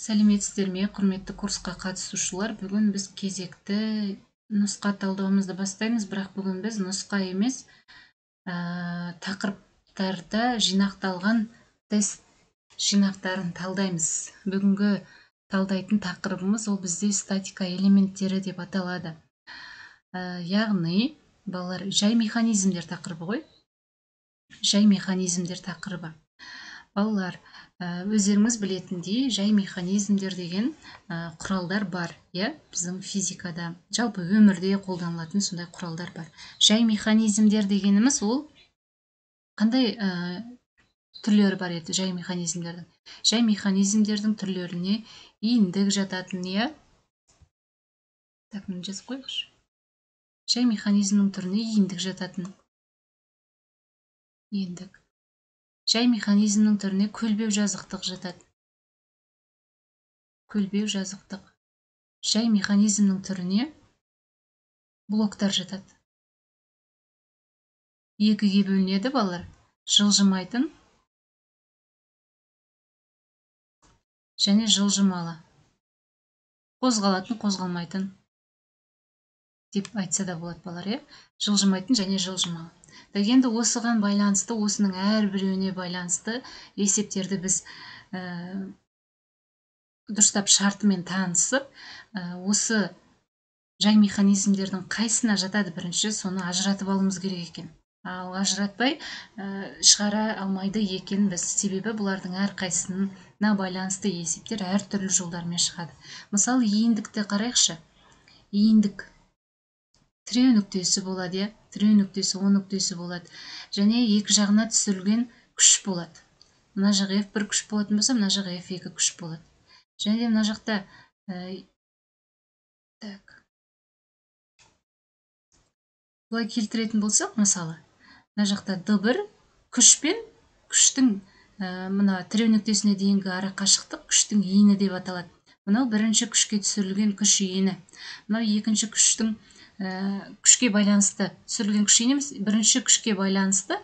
Сәлеметсіздер ме, құрметті курсқа қатысушылар? Бүгін біз кезекті нұсқа талдауымызды бастаймыз, бірақ бүгін біз нұсқа емес, тақырыптарда жинақталған тест жинақтарын талдаймыз. Бүгінгі талдайтын тақырыбымыз ол бізде статика элементтері деп аталады. Яғни, балалар, жай механизмдер тақырыбы ғой. Жай механизмдер тақырыбы. Балалар, өздеріңіз білетіндей, жай механизмдер деген құралдар бар, біздің физикада, жалпы өмірде қолданылатын сондай құралдар бар. Жай механизмдер дегеніміз ол қандай түрлері бар еді жай механизмдердің? Жай механизмдердің түрлеріне иіндік жататын, Так, мені жазып қойғыш. Жай механизмнің түріне иіндік жататын. Иіндік. Жай механизмнің түріне көлбеу жазықтық жатады. Көлбеу жазықтық. Жай механизмнің түріне блоктар жатады. Екіге бөлінеді, балалар. Жылжымайтын және жылжымалы. Қозғалатын, қозғалмайтын деп айтса да болады, балалар, жылжымайтын және жылжымалы. Енді осыған байланысты, осының әрбіреуіне байланысты есептерді біз дұрыстап шартымен танысып, осы жай механизмдердің қайсына жатады бірінші, соны ажыратып алуымыз керек екен. Ал ажыратпай шығара алмайды екен біз. Себебі бұлардың әрқайсысына байланысты есептер әртүрлі жолдармен шығады. Мысалы, иіндікті қарайықшы. Иіндік тіреу нүктесі болады, тіреу нүктесі, о нүктесі болады. Және екі жағына түсірілген күш болады. Мына жақ F1 күш болатын болса, мына жақ F2 күш болады. Және мына жақта бұлай келтіретін болсақ, мысалы, мына жақта D1 күшпен күштің мына тіреу нүктесіне дейінгі ара қашықтық күштің иіні деп аталады. Мынау бірінші күшке түсірілген күш иіні. Мынау екінші күштің күшке байланысты түсірілген күш иіні емес, бірінші күшке байланысты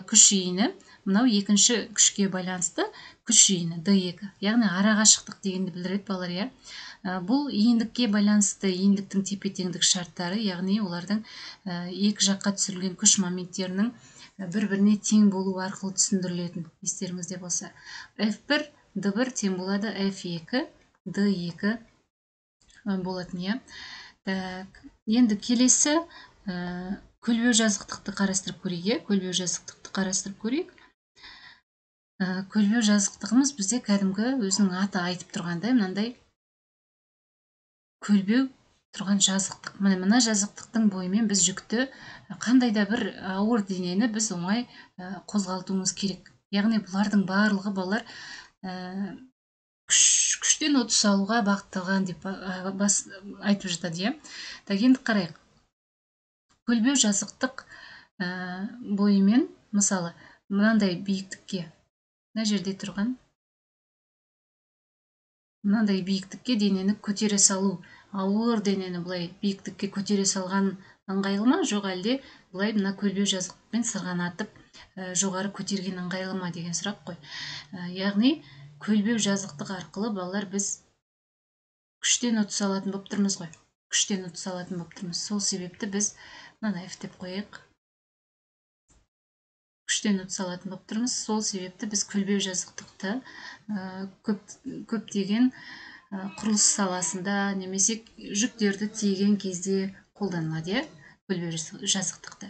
күш иіні, мынау екінші күшке байланысты күш иіні D2. Яғни ара қашықтық дегенді білдіреді, балалар, Бұл иіндікке байланысты иіндіктің тепе-теңдік шарттары, яғни олардың екі жаққа түсірілген күш моменттерінің бір-біріне тең болу арқылы түсіндірілетін. Естеріңізде болса, F1 D1 тең болады F2 D2 болатын, Енді келесі көлбеу жазықтықты қарастырып көрейік, көлбеу жазықтықты қарастырып көрейік. Көлбеу жазықтығымыз бізде кәдімгі өзінің аты айтып тұрғандай, мынандай көлбеу тұрған жазықтық. Мына жазықтықтың бойымен біз жүкті қандай да бір ауыр денені біз оңай қозғалтуымыз керек. Яғни бұлардың барлығы, балалар, күштен ұтыс алуға бағытталған деп айтып жатады, Енді қарайық. Көлбеу жазықтық бойымен, мысалы, мынандай биіктікке, мына жерде тұрған, мынандай биіктікке денені көтере салу, ауыр денені бұлай биіктікке көтере салған ыңғайлы ма, жоқ әлде бұлай мына көлбеу жазықтықпен сырғанатып жоғары көтерген ыңғайлы ма деген сұрақ қой. Яғни, көлбеу жазықтық арқылы, балалар, біз күштен ұтыс алатын болып тұрмыз ғой. Күштен ұтыс алатын болып тұрмыз. Сол себепті біз мынаны F деп қояйық. Күштен ұтыс алатын болып тұрмыз. Сол себепті біз көлбеу жазықтықты көптеген құрылыс саласында немесе жүктерді тиеген кезде қолданылады, көлбеу жазықтықты.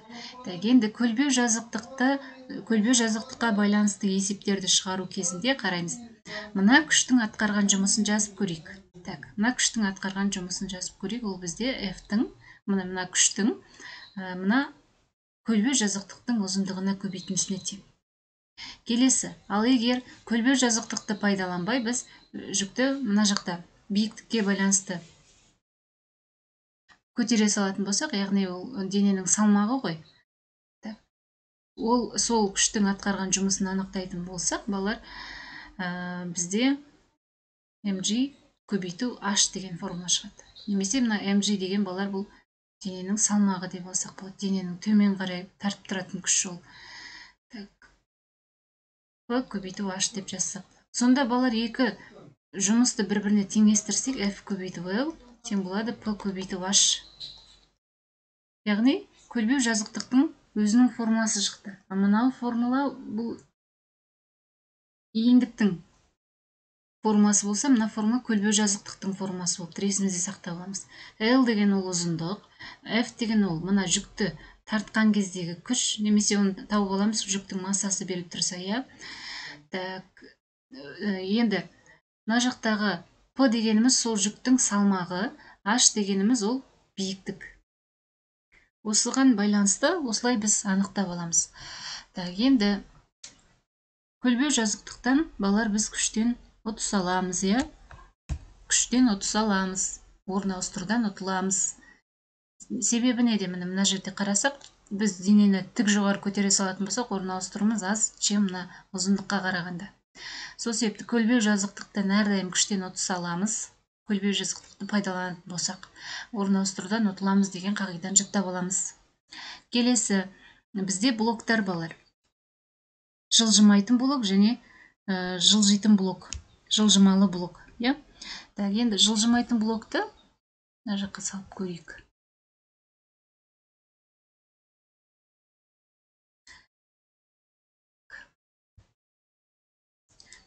Енді көлбеу жазықтыққа байланысты есептерді шығару кезінде қараймыз. Мына күштің атқарған жұмысын жазып көрейік. Мына күштің атқарған жұмысын жазып көрейік. Ол бізде F-тің, мына күштің, мына көлбеу жазықтықтың ұзындығына көбейтіндісіне тең. Келесі, ал егер көлбеу жазықтықты пайдаланбай, біз жүкті мына жақта биіктікке байланысты көтере салатын болсақ, яғни ол дененің салмағы ғой. Ол сол күштің атқарған жұмысын анықтайтын болсақ, балалар, бізде mg көбейту h деген формула шығады. Немесе мына mg деген, балалар, бұл дененің салмағы деп алсақ болады. Дененің төмен қарай тартып тұратын күш жол. Көбейту h деп жазсақ. Сонда, балалар, екі жұмысты бір-біріне теңестірсек, F көбейту L тең болады P көбейту H. Яғни, көлбеу жазықтықтың өзінің формуласы шықты. Мынау формула бұл иіндіктің формасы болса, мына формула көлбеу жазықтықтың формасы болып тұр, есімізде сақтап аламыз. L деген ол ұзындық, F деген ол мына жүкті тартқан кездегі күш, немесе оны тауып аламыз, жүктің массасы беріліп тұрса, иә. Так, енді мына жақтағы P дегеніміз сол жүктің салмағы, H дегеніміз ол биіктік. Осыған байланысты осылай біз анықтап аламыз. Так, енді көлбеу жазықтықтан балар біз күштен ұтыс аламыз, иә? Күштен ұтыс аламыз, орын ауыстырудан ұтыламыз. Себебі неде? Мына жерде қарасақ, біз денені тік жоғары көтере салатын болсақ, орын ауыстыруымыз аз, чем мына ұзындыққа қарағанда. Сол себепті көлбеу жазықтықтан әрдайым күштен ұтыс аламыз. Көлбеу жазықтықты пайдаланатын болсақ, орын ауыстырудан ұтыламыз деген қағиданы жаттап аламыз. Келесі, бізде блоктар балар. Жылжымайтын блок және жылжитын блок, жылжымалы блок, иә? Так, енді жылжымайтын блокты мына жаққа салып көрейік.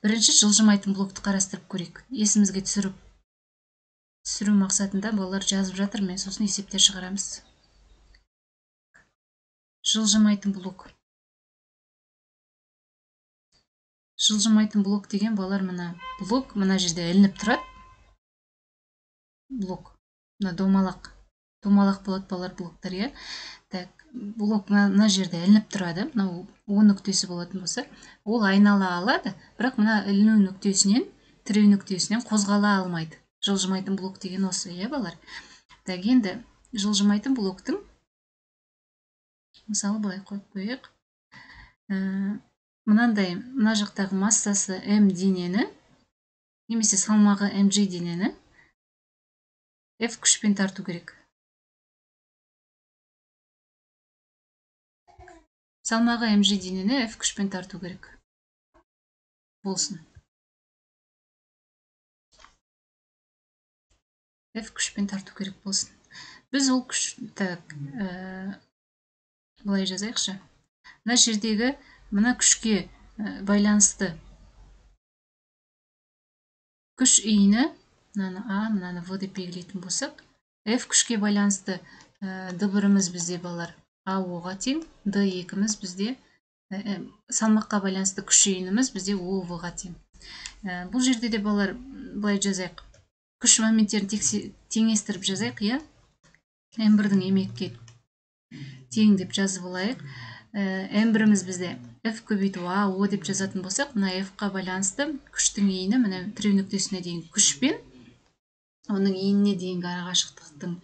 Бірінші жылжымайтын блокты қарастырып көрейік. Есімізге түсіру мақсатында балалар жазып жатыр, мен сосын есептер шығарамыз. Жылжымайтын блок. Жылжымайтын блок деген балалар мына блок, мына жерде ілініп тұрады. Блок. Мына домалақ болады балалар блоктар, иә. Так, блок мына жерде ілініп тұрады. Мына О нүктесі болатын болса, ол айнала алады, бірақ мына іліну нүктесінен, тіреу нүктесінен қозғала алмайды. Жылжымайтын блок деген осы, иә балалар. Так, енді жылжымайтын блоктың мысалы былай қойып қояйық. Мынандай, мына жақтағы массасы М денені, немесе салмағы mg денені F күшпен тарту керек. Салмағы mg денені F күшпен тарту керек. Болсын. F күшпен тарту керек болсын. Біз ол күш, так, былай жазайықшы. Мына жердегі мына күшке байланысты күш иіні, мынаны А, мынаны В деп белгілейтін болсақ, F күшке байланысты D1-іміз бізде балар АО-ға тең, D2-іміз бізде салмаққа байланысты күш иініміз бізде ОВ-ға тең. Бұл жерде де балар былай жазайық. Күш моменттерін теңестіріп жазайық, иә? М1-дің емекке тең деп жазып алайық. М1-іміз бізде F көбейту АО деп жазатын болсақ, мына F-қа байланысты күштің иіні мына тіреу нүктесіне дейін күшпен, оның иініне дейінгі арақашықтықтың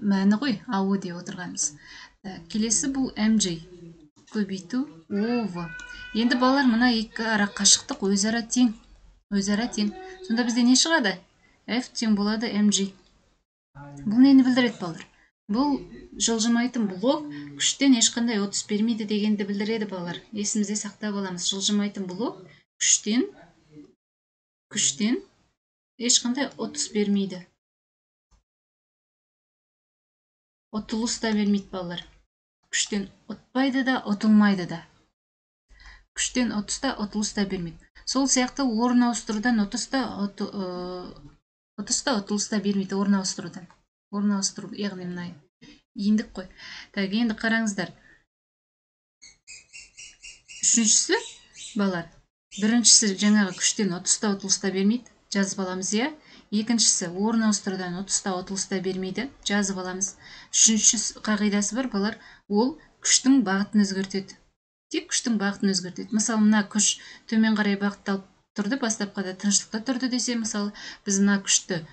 мәні ғой, АО деп отырғанымыз. Келесі бұл mg көбейту ОВ. Енді балалар мына екі арақашықтық өзара тең. Сонда бізде не шығады? F тең болады mg. Бұл нені білдіреді балалар? Бұл жылжымайтын блок күштен ешқандай ұтыс бермейді дегенді білдіреді балалар. Есімізде сақтап аламыз. Жылжымайтын блок күштен ешқандай ұтыс бермейді. Ұтылыс та бермейді балалар. Күштен ұтпайды да, ұтылмайды да. Күштен ұтыс та, ұтылыс та бермейді. Сол сияқты орын ауыстырудан ұтыс та, ұтылыс та бермейді орын ауыстырудан. Орын ауыстыру, яғни мына иіндік қой. Так, енді қараңыздар. Үшіншісі, балалар, біріншісі жаңағы күштен ұтыс та, ұтылыс та бермейді. Жазып аламыз, иә? Екіншісі, орын ауыстырудан ұтыс та, ұтылыс та бермейді. Жазып аламыз. Үшінші қағидасы бар, балалар, ол күштің бағытын өзгертеді. Тек күштің бағытын өзгертеді. Мысалы, мына күш төмен қарай бағытталып тұрды, бастапқыда тыныштықта тұрды десе, мысалы, біз мына күшті,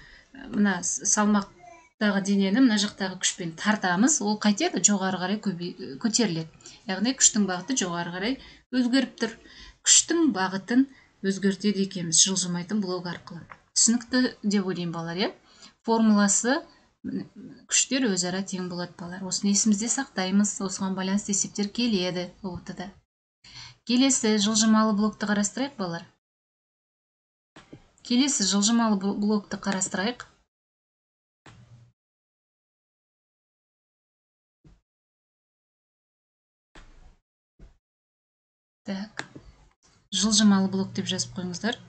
мына салмақтағы денені мына жақтағы күшпен тартамыз, ол қайтеді, жоғары қарай көтеріледі. Яғни күштің бағыты жоғары қарай өзгеріп тұр. Күштің бағытын өзгертеді екенбіз жылжымайтын блок арқылы. Түсінікті деп ойлаймын балалар, иә? Формуласы күштер өзара тең болады балалар. Осыны есімізде сақтаймыз. Осыған байланысты есептер келеді ОТ-да. Келесі жылжымалы блокты қарастырайық балалар. Келесі жылжымалы блокты қарастырайық. Так, жылжымалы блок деп жазып қойыңыздар.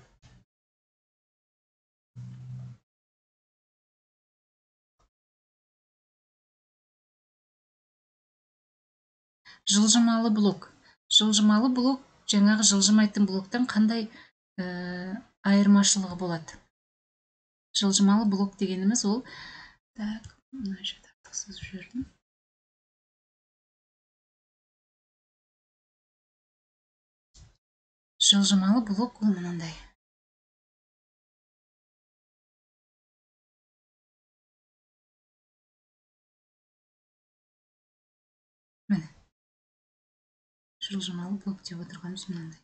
Жылжымалы блок. Жылжымалы блок жаңағы жылжымайтын блоктан қандай айырмашылығы болады? Жылжымалы блок дегеніміз ол, так, мына жерде артықсыз жүрдім. Жылжымалы блок ол мынандай. Міне. Жылжымалы блок деп отырғанымыз мынандай.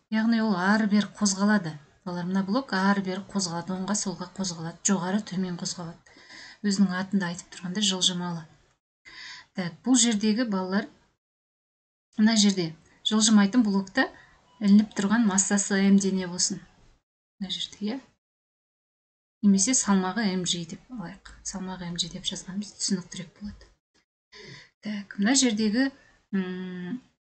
Яғни ол ары-бері қозғалады. Балалар, мына блок ары-бері қозғалады, оңға солға қозғалады, жоғары төмен қозғалады. Өзінің атында айтып тұрғандай жылжымалы. Так, бұл жердегі балалар, мына жерде жылжымайтын блокта ілініп тұрған массасы м дене болсын. Мына жерде, иә? Немесе салмағы mg деп алайық. Салмағы mg деп жазғанымыз түсініктірек болады. Так, мына жердегі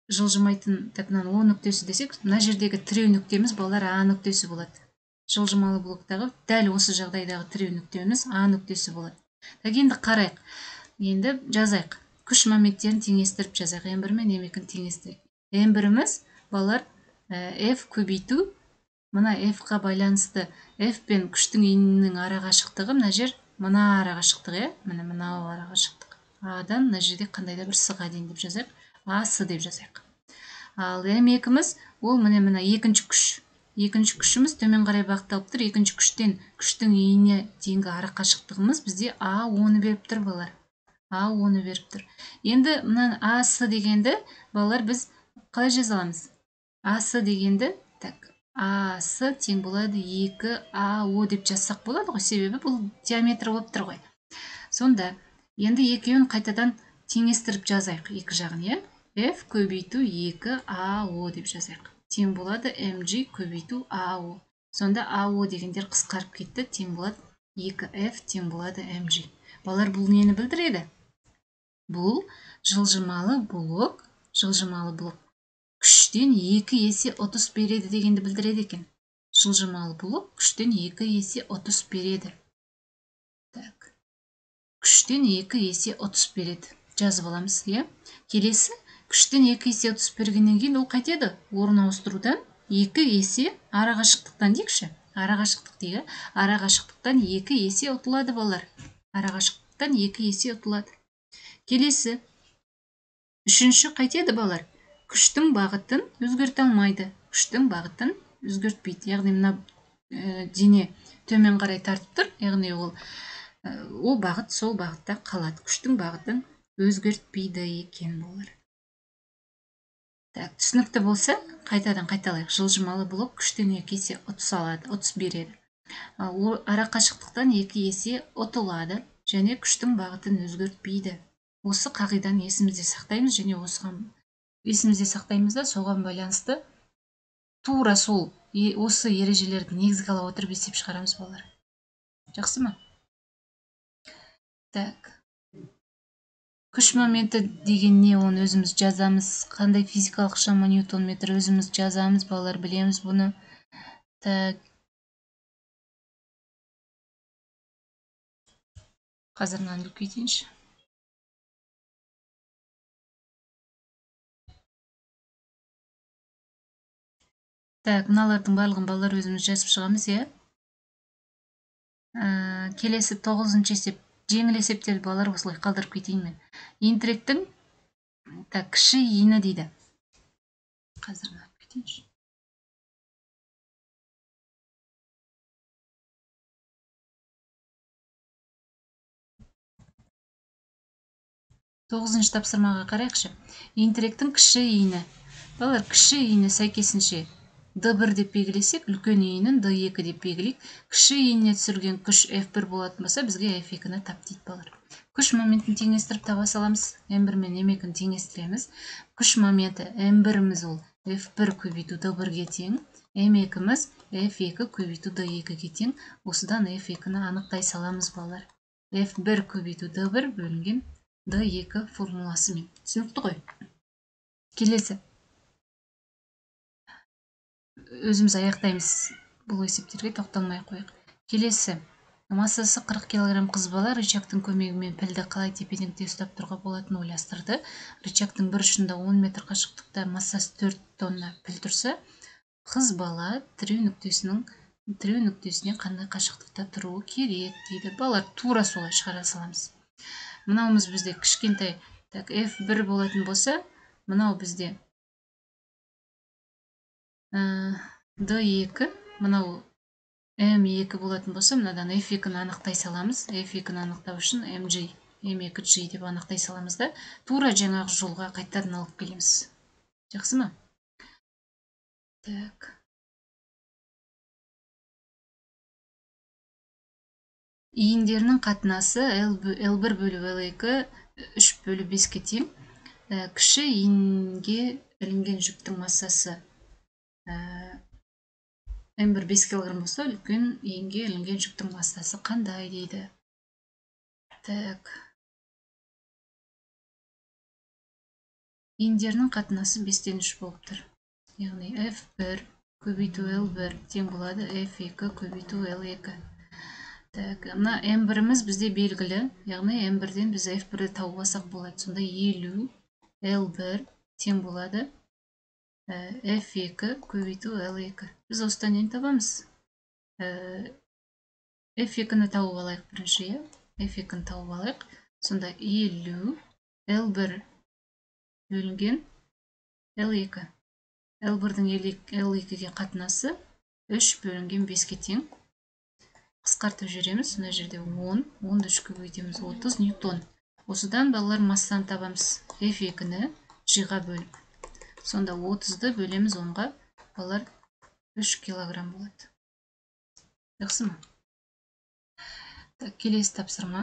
жылжымайтын, так, мынаны О нүктесі десек, мына жердегі тіреу нүктеміз балалар А нүктесі болады. Жылжымалы блоктағы дәл осы жағдайдағы тіреу нүктеміз А нүктесі болады. Так, енді қарайық. Енді жазайық. Күш моменттерін теңестіріп жазайық. М1 мен М2-ні теңестірейік. М1-іміз балалар F көбейту, мына F-қа байланысты F пен күштің иінінің арақашықтығы, мына жер мына арақашықтығы, міне мынау арақашықтық. А-дан мына жерде қандай да бір с-ға дейін деп жазайық. А-с деп жазайық. Ал М2-міз ол мына екінші күш. Екінші күшіміз төмен қарай бағытталып тұр. Екінші күштен күштің иіне дейінгі арақашықтығымыз бізде А10-ны беріп тұр, балалар. А10-ны беріп тұр. Енді мына А-с дегенді балалар біз қалай жаза аламыз? А-с дегенді, так, А-с тең болады 2АО деп жазсақ болады ғой, себебі бұл диаметр болып тұр ғой. Сонда енді екеуін қайтадан теңестіріп жазайық, екі жағын, иә? F көбейту 2АО деп жазайық. Тең болады mg көбейту AO. Сонда AO дегендер қысқарып кетті, тең болады 2F тең болады mg. Балалар, бұл нені білдіреді? Бұл жылжымалы блок, күштен 2 есе ұтыс береді дегенді білдіреді екен. Жылжымалы блок күштен 2 есе ұтыс береді. Так, күштен 2 есе ұтыс береді. Жазып аламыз, иә? Келесі, күштен 2 есе ұтыс бергеннен кейін ол қайтеді? Орын ауыстырудан 2 есе арақашықтықтан дейікші. Арақашықтық дейі, арақашықтықтан 2 есе ұтылады, балалар. Арақашықтықтан 2 есе ұтылады. Келесі, үшінші қайтеді, балалар? Күштің бағытын өзгерте алмайды. Күштің бағытын өзгертпейді. Яғни мына дене төмен қарай тартып тұр. Яғни ол бағыт сол бағытта қалады. Күштің бағытын өзгертпейді екен, балалар. Так, түсінікті болса, қайтадан қайталайық. Жылжымалы блок күштен 2 есе ұтыс алады, ұтыс береді. Арақашықтықтан 2 есе ұтылады және күштің бағытын өзгертпейді. Осы қағиданы есімізде сақтаймыз және осыған есімізде сақтаймыз да соған байланысты тура сол осы ережелерді негізге ала отырып есеп шығарамыз, балалар. Жақсы ма? Так. Күш моменті деген не, оны өзіміз жазамыз. Қандай физикалық шама ньютон метр өзіміз жазамыз, балалар, білеміз бұны. Так. Қазір мынаны үлкейтейінші. Так, мыналардың барлығын балалар өзіміз жазып шығамыз, иә? Келесі 9-шы есеп. Жеңіл есептерді балалар осылай қалдырып кетейін мен. Иінтіректің кіші иіні дейді. Қазір мынаны кетейінші. 9-шы тапсырмаға қарайықшы. Иінтіректің кіші иіні. Балалар, кіші иіні сәйкесінше d1 деп белгілесек, үлкен иінін d2 деп белгілейік. Кіші иініне түсірілген күш F1 болатын болса, бізге F2-ні тап дейді балалар. Күш моментін теңестіріп таба саламыз. M1 мен M2-ні теңестіреміз. Күш моменті M1-іміз ол F1 көбейту d1-ге тең, M2-міз F2 көбейту d2-ге тең. Осыдан F2-ні анықтай саламыз балалар. F1 көбейту d1 бөлінген d2 формуласымен. Түсінікті ғой? Келесі. Өзіміз аяқтаймыз. Бұл есептерге тоқталмай қойық. Келесі. Массасы 40 кг қызбала рычагтың көмегімен пілді қалай тепе-теңдікте ұстап тұруға болатынын ойластырды. Рычагтың бір ұшында 10 метр қашықтықта массасы 4 тонна піл тұрса, қызбала тіреу нүктесіне қандай қашықтықта тұруы керек дейді. Балалар тура солай шығара саламыз. Мынауымыз бізде кішкентай F1 болатын болса, мынау бізде D2, мынау M2 болатын болса, мынадан F2-ні анықтай саламыз. F2-ні анықтау үшін M2G деп анықтай саламыз да, тура жаңағы жолға қайтадан алып келеміз. Жақсы ма? Так. Иіндерінің қатынасы L1 бөлі L2 3 бөлі 5-ке тең. Кіші иінге ілінген жүктің массасы M1 5 кг болса, үлкен иінге ілінген жүктің массасы қандай дейді. Так. Иіндерінің қатынасы 5-тен 3 болып тұр. Яғни F1 көбейту L1 тең болады F2 көбейту L2. Так, мына M1-іміз бізде белгілі, яғни M1-ден біз F1-ді тауып алсақ болады. Сонда 50 L1 тең болады F2 көбейту L2. Біз осыдан нені табамыз? F2-ні тауып алайық бірінші, F2-ні тауып алайық. Сонда 50 L1 бөлінген L2. L1-дің L2-ге қатынасы 3 бөлінген 5-ке тең. Қысқартып жүреміз. Мына жерде 10, 10-ды 3-ке көбейтеміз, 30 ньютон. Осыдан балалар массаны табамыз. F2-ні G-ға бөліп. Сонда 30-ды бөлеміз 10-ға, балалар 3 килограмм болады. Жақсы ма? Келесі тапсырма.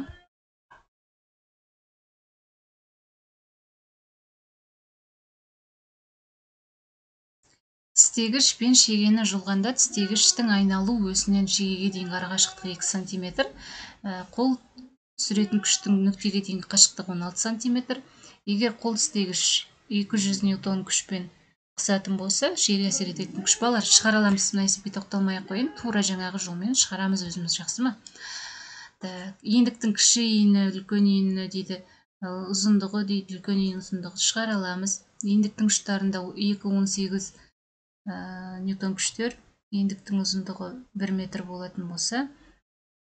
Тістегіш пен шегені жұлғанда тістегіштің айналу өсінен шегеге дейінгі арақашықтығы 2 см, қол түсіретін күштің нүктеге дейінгі қашықтығы 16 см. Егер қол тістегіш 200 ньютон күшпен қысатын болса, шегеге әсер ететін күш балалар шығара аламыз. Мына есепке тоқталмай қойын, тура жаңағы жолмен шығарамыз өзіміз, жақсы ма? Иіндіктің кіші иіні, үлкен иіні дейді, ұзындығы дейді, үлкен иін ұзындығы шығара аламыз. Иіндіктің ұштарында 2-18 ньютон күштер, иіндіктің ұзындығы 1 метр болатын болса,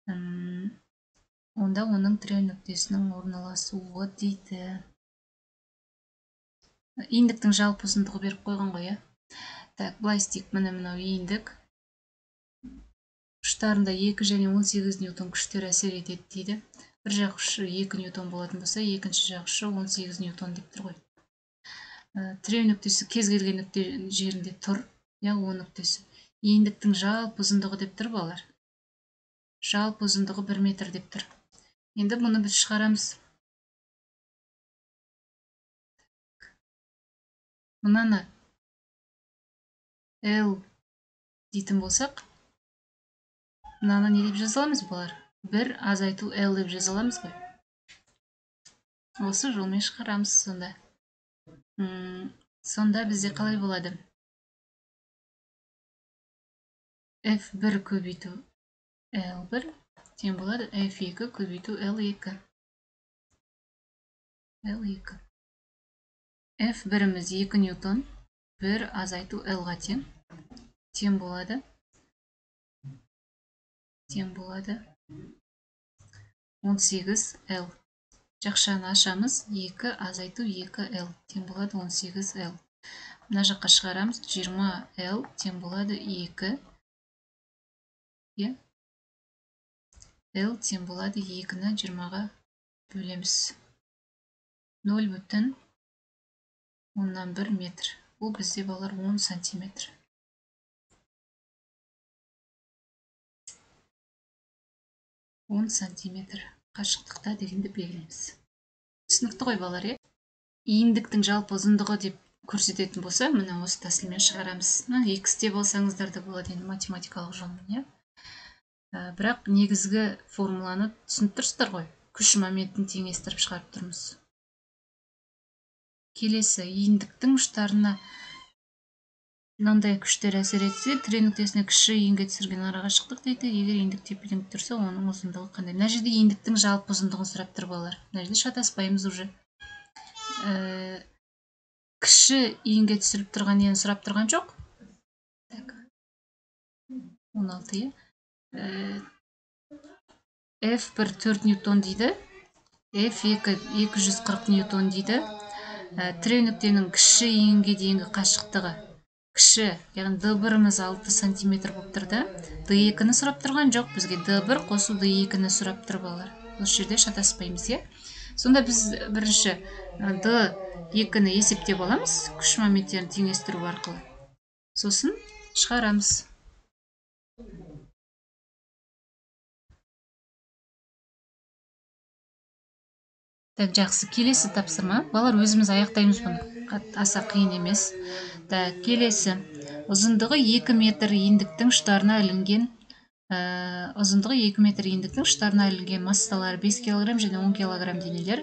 онда оның тіреу нүктесінің орналасуы дейді. Иіндіктің жалпы ұзындығы беріп қойған ғой, Так, былай істейік, мынау иіндік. Ұштарында 2 және 18 ньютон күштер әсер етеді дейді. Бір жақ ұшы 2 ньютон болатын болса, екінші жақ ұшы 18 ньютон деп тұр ғой. Тіреу нүктесі кез келген нүкте жерінде тұр. О нүктесі. Иіндіктің жалпы ұзындығы деп тұр балалар. Жалпы ұзындығы 1 метр деп тұр. Енді бұны біз шығарамыз. Мынаны L дейтін болсақ, мынаны не деп жазаламыз балалар? 1 азайту L деп жазаламыз ғой. Осы жолмен шығарамыз сонда. Сонда бізде қалай болады? F1 көбейту L1 тең болады F2 көбейту L2. F1-іміз 2 ньютон, 1 азайту L-ға тең болады. 18 L. Жақшаны ашамыз, 2 азайту 2 L тең болады 18 L. Мына жаққа шығарамыз, 20 L тең болады 2. L тең болады 2-ні 20-ға бөлеміз. 0,1 метр. Бұл бізде балалар 10 сантиметр. 10 сантиметр қашықтықта дегенді белгілейміз. Түсінікті ғой балалар, е? Иіндіктің жалпы ұзындығы деп көрсететін болса, мына осы тәсілмен шығарамыз. X-те болсаңыздар да болады, енді математикалық жолмен, бірақ негізгі формуланы түсініп тұрсыздар ғой. Күш моментін теңестіріп шығарып тұрмыз. Келесі, иіндіктің ұштарына мынандай күштер әсер етсе, тіре нүктесіне кіші иінге түсірген арақашықтық дейді. Егер иіндік тепе-теңдік тұрса, оның ұзындығы қандай? Мына жерде иіндіктің жалпы ұзындығын сұрап тұр балалар. Мына жерде шатаспаймыз уже. Кіші иінге түсіріп тұрған нені сұрап тұрған жоқ. Так. 16, F1 4 ньютон дейді. F2 240 ньютон дейді. Тіре нүктенің кіші иінге дейінгі қашықтығы. Кіші, яғни D1-іміз 6 сантиметр болып тұрды. D2-ні сұрап тұрған жоқ. Бізге D1 қосу D2-ні сұрап тұр балалар. Осы жерде шатаспаймыз, е? Сонда біз бірінші D2-ні есептеп аламыз, күш моменттерін теңестіру арқылы. Сосын шығарамыз. Так, жақсы, келесі тапсырма. Балалар, өзіміз аяқтаймыз бұны. Аса қиын емес. Так, келесі. Ұзындығы 2 метр иіндіктің ұштарына ілінген ұзындығы 2 метр иіндіктің ұштарына ілінген массалары 5 кг және 10 кг денелер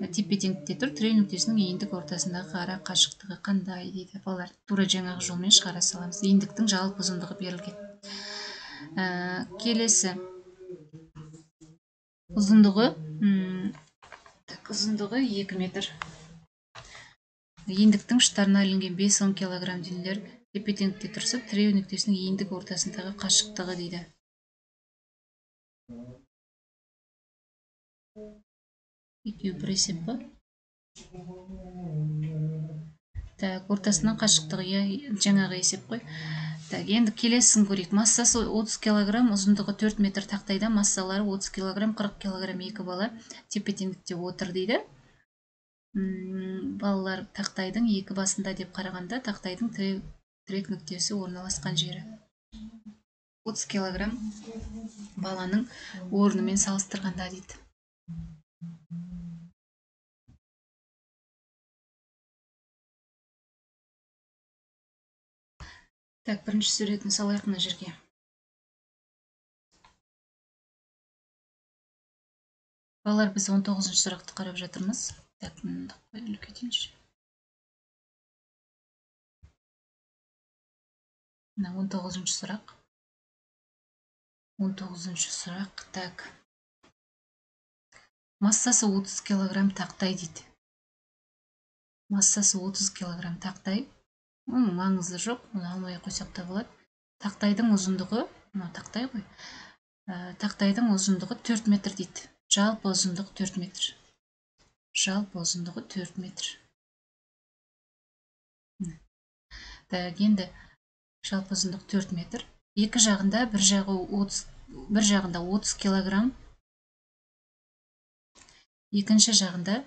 тепе-теңдікте тұр. Тіре нүктесінің иіндік ортасындағы ара қашықтығы қандай дейді. Балалар, тура жаңағы жолмен шығара саламыз. Иіндіктің жалпы ұзындығы берілген. Келесі. Ұзындығы 2 метр. Иіндіктің ұштарына ілінген 5-10 кг денелер тепе-теңдікте тұрса, тіре нүктесінің иіндік ортасындағы қашықтығы дейді. Екеуі бір есеп па? Так, ортасынан қашықтығы жаңағы есеп қой. Так, енді келесін көрейік. Массасы 30 кг, ұзындығы 4 метр тақтайда, массалары 30 кг, 40 кг екі бала тепе-теңдікте отыр дейді. Балалар тақтайдың екі басында деп қарағанда, тақтайдың тірек нүктесі орналасқан жері. 30 кг баланың орнымен салыстырғанда дейді. Так, бірінші суретін салайық мына жерге. Балалар, біз 19-шы сұрақты қарап жатырмыз. Так, үлкейтейінші. 19-шы сұрақ. 19-шы сұрақ. Так. Массасы 30 кг тақтай дейді. Массасы 30 кг тақтай. Маңызы жоқ, оны алмай қойсақ та болады. Тақтайдың ұзындығы, тақтай ғой. Тақтайдың ұзындығы 4 метр дейді. Жалпы ұзындығы 4 метр. Жалпы ұзындығы 4 метр. Так, енді жалпы ұзындық 4 метр. Екі жағында, бір жағында 30 кг. Екінші жағында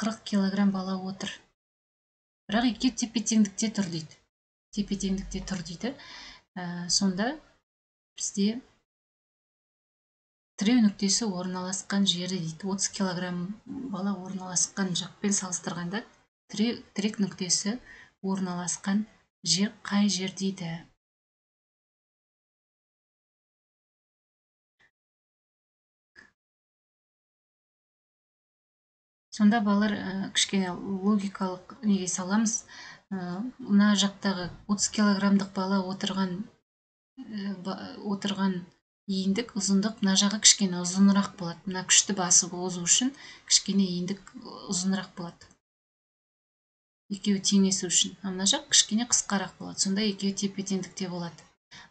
40 кг бала отыр. Бірақ екеуі тепе-теңдікте тұр дейді. Тепе-теңдікте тұр дейді. Сонда бізде тіреу нүктесі орналасқан жері дейді. 30 кг бала орналасқан жақпен салыстырғанда тірек нүктесі орналасқан жер қай жер дейді. Сонда балалар кішкене логикалық неге саламыз. Мына жақтағы 30 кг-дық бала отырған иіндік ұзындық мына жағы кішкене ұзынырақ болады. Мына күшті басып озу үшін кішкене иіндік ұзынырақ болады. Екеуі теңесу үшін. Мына жақ кішкене қысқарақ болады. Сонда екеуі тепе-теңдікте болады.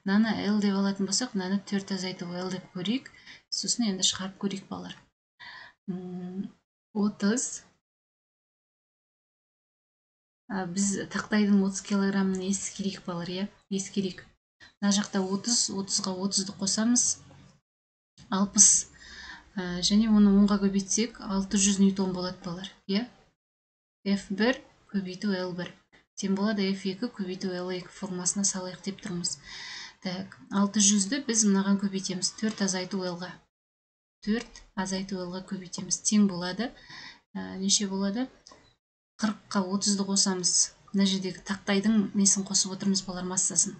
Мынаны L деп алатын болсақ, мынаны 4 азайту L деп көрейік. Сосын енді шығарып көрейік балалар. 30. Біз тақтайдың 30 кг-ын ескерейік балалар, е? Ескерейік. Мына жақта 30, 30-ға 30-ды қосамыз. 60. Және оны 10-ға көбейтсек, 600 ньютон болады балалар, е? F1 көбейту L1. Тем болады F2 көбейту L2 формасына салайық деп тұрмыз. Так, 600-ді біз мынаған көбейтеміз. 4 азайту L-ға. 4 азайту L-ға көбейтеміз. Тең болады. Неше болады? 40-қа 30-ді қосамыз. Мына жердегі тақтайдың несін қосып отырмыз балар, массасын.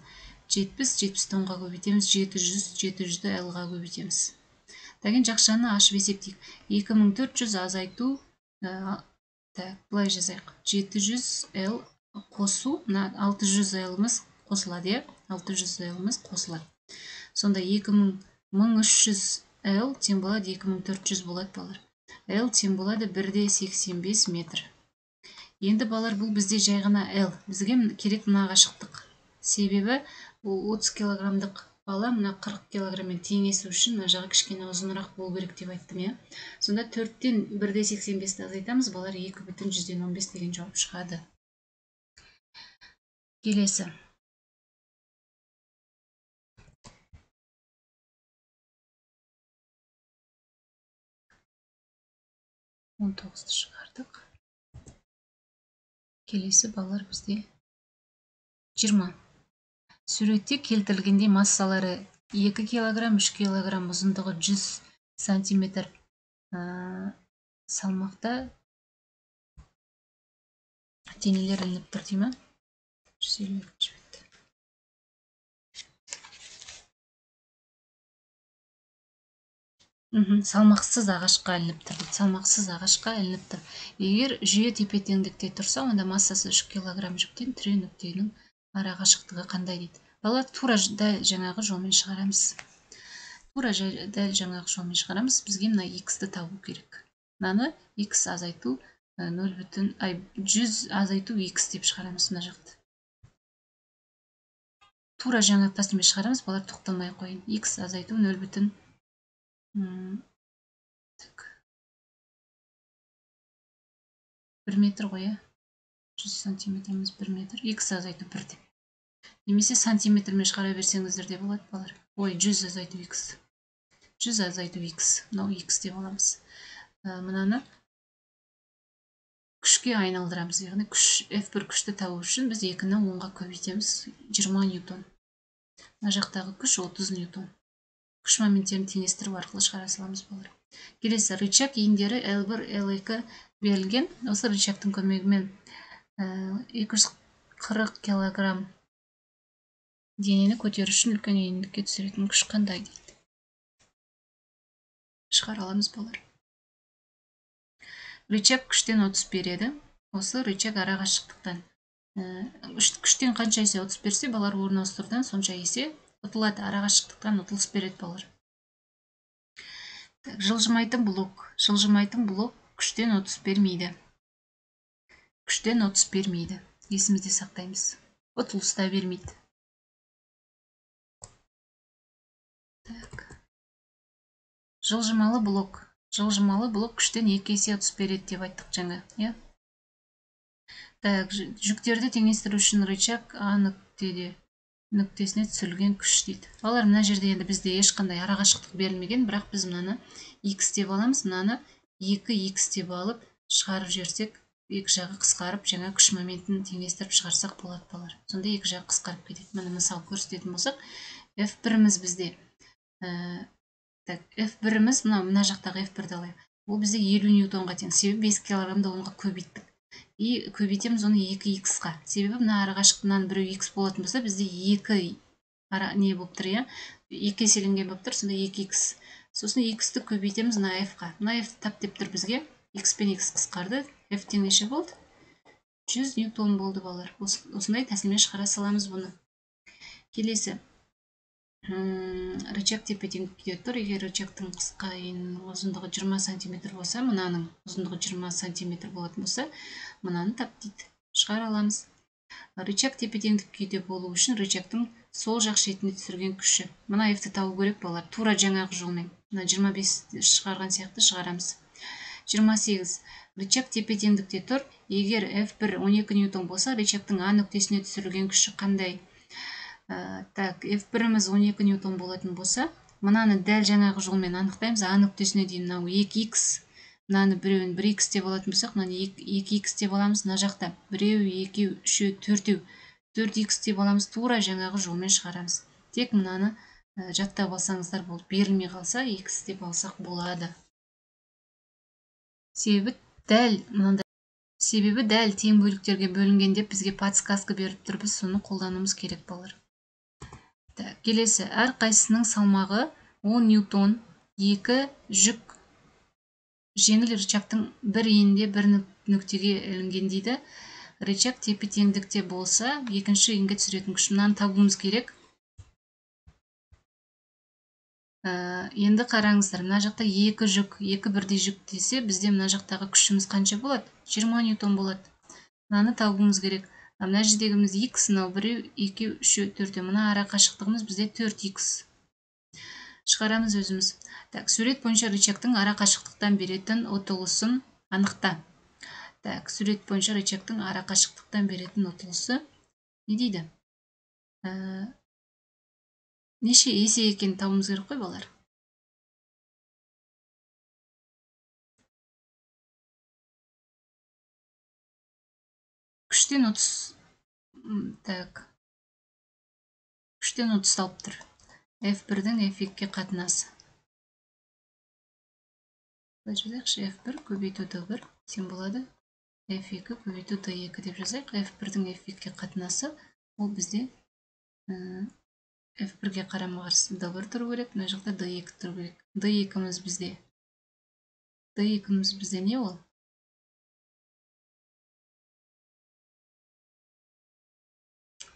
70-ді 10-ға көбейтеміз. 700-ді L-ға көбейтеміз. Деген жақшаны ашып есептейік. 2400 азайту, бұлай жазайық. 700 L қосу, 600 L-іміз қосылады, 600 L-іміз қосылады. Сонда 1300 L тең болады 2400 болады балар. L тең болады 1,85 метр. Енді балар, бұл бізде жай ғана L. Бізге керек мына қашықтық. Себебі 30 килограмдық бала мына 40 килограммен теңесу үшін мына жағы кішкене ұзынырақ болу керек деп айттым. Сонда 4-тен 1,85-ті азайтамыз, балар 2,15 деген жауап шығады. Келесі. 19-ті шығардық. Келесі балар бізде 20. Суретте келтірілгенде массалары 2 килограмм, 3 килограмм, ұзындығы 100 сантиметр салмақта денелер ілініп тұр дейме? Салмақсыз ағашқа ілініп тұр. Салмақсыз ағашқа ілініп тұр. Егер жүйе тепе-теңдікте тұрса, онда массасы 3 килограмм жүктен тіреу нүктенің ара қашықтығы қандай дейді. Бала, тура дәл жаңағы жолмен шығарамыз. Бізге мына x-ті табу керек. Мынаны x азайту 100 азайту x деп шығарамыз мына жақты. Тура жаңа тәсілмен шығарамыз, балар тоқталмай қойын. X азайту 0,1 метр қоя. 100 сантиметріміз 1 метр. X азайту 1 деп. Немесе сантиметрмен шығара берсеңіздер де болады, балар. 100 азайту x. 100 азайту x. Мынау x деп аламыз. Мынаны күшке айналдырамыз. Яғни F1 күшті табу үшін біз 2-ні 10-ға көбейтеміз. 20 ньютон. Мына жақтағы күш 30 ньютон. Күш моменттерін теңестіру арқылы шығара саламыз, балар. Келесі, рычаг иіндері L1, L2 берілген. Осы рычагтың көмегімен 240 килограмм денені көтеру үшін үлкен иіндікке түсіретін күш қандай дейді. Шығара аламыз, балар. Рычаг күштен 30 береді. Осы рычаг ара қашықтықтан. Күштен қанша есе 30 берсе, балар орын ауыстырудан сонша есе ұтылады. Ара қашықтықтан ұтылыс береді, балар. Жылжымайтын блок. Жылжымайтын блок күштен 30 бермейді. Күштен 30 бермейді. Есімізде сақтаймыз. Ұтылыста бермейді. Жылжымалы блок. Жылжымалы блок күштен 2 есе 30 береді деп айттық жаңа. Жүктерді теңестіру үшін рычаг А нүктесіне түсірілген күш дейді. Балар, мына жерде енді бізде ешқандай ара қашықтық берілмеген, бірақ біз мынаны x деп аламыз, мынаны 2x деп алып шығарып жерсек, екі жағы қысқарып, жаңа күш моментін теңестіріп шығарсақ болады, балар. Сонда екі жағы қысқарып кетеді. Міне мысал көрсететін болсақ, F1-іміз бізде F1-іміз мына жақтағы F1-ді алайық. Ол бізде 50 ньютонға тең. Себебі 5 килограммды 10-ға көбейттік. И көбейтеміз оны 2x-қа. Себебі мына ара қашықтығынан біреу x болатын болса, бізде 2 не болып тұр, 2 еселенген болып тұр, сонда 2x. Сосын x-ті көбейтеміз мына f-ға. Мына f-ті тап деп тұр бізге. X пен x қысқарды. F тең неше болды? 100 ньютон болды, балар. Осындай тәсілмен шығара саламыз бұны. Келесі. Рычаг тепе-теңдікте тұр. Егер рычагтың қысқа ұзындығы 20 сантиметр болса, мынаның ұзындығы 20 сантиметр болатын болса, мынаны тап дейді. Шығара аламыз. Рычаг тепе-теңдікте болу үшін рычагтың сол жақ шетіне түсірген күші. Мына F-ті табу керек, балар. Тура жаңағы жолмен. Мына 25 шығарған сияқты шығарамыз. 28. Рычаг тепе-теңдікте тұр. Егер F1 12 ньютон болса, рычагтың А нүктесіне түсірілген күші қандай? F1-іміз 12 ньютон болатын болса, мынаны дәл жаңағы жолмен анықтаймыз. А нүктесіне дейін мынау 2x, мынаны біреуін 1x деп алатын болсақ, мынаны 2x деп аламыз. Мына жақта біреу, екеу, үшеу, төртеу, 4x деп аламыз. Тура жаңағы жолмен шығарамыз. Тек мынаны жаттап алсаңыздар болды. Берілмей қалса x деп алсақ болады. Себебі дәл тең бөліктерге бөлінгенде бізге подсказка беріп тұр, біз соны қолдануымыз керек балалар. Келесі, әр қайсысының салмағы 10 ньютон, 2 жүк жеңіл рычагтың бір иінінде бір нүктеге ілінген дейді. Рычаг тепе теңдікте болса, екінші иінге түсіретін күш. Мынаны табуымыз керек. Енді қараңыздар, мына жақта 2 жүк, 2 бірдей жүк десе, бізде мына жақтағы күшіміз қанша болады? 20 ньютон болады. Мынаны табуымыз керек. Мына жердегіміз x, мынау 1, 2, 3, 4. Мына ара қашықтығымыз бізде 4x. Шығарамыз өзіміз. Сурет бойынша рычагтың ара қашықтықтан беретін ұтылысын анықта. Сурет бойынша рычагтың ара қашықтықтан беретін ұтылысы не дейді? Неше есе екен табуымыз керек қой балар? Күштен 30. Күштен 30 алып тұр. F1-дің F2-ге қатынасы. F1 көбейту D1 сен болады. F2 көбейту D2 деп жазайық. F1-дің F2-ге қатынасы ол бізде F1-ге қарама-қарсы D1 тұру керек, мына жақта D2 тұру керек. D2-міз бізде не ол?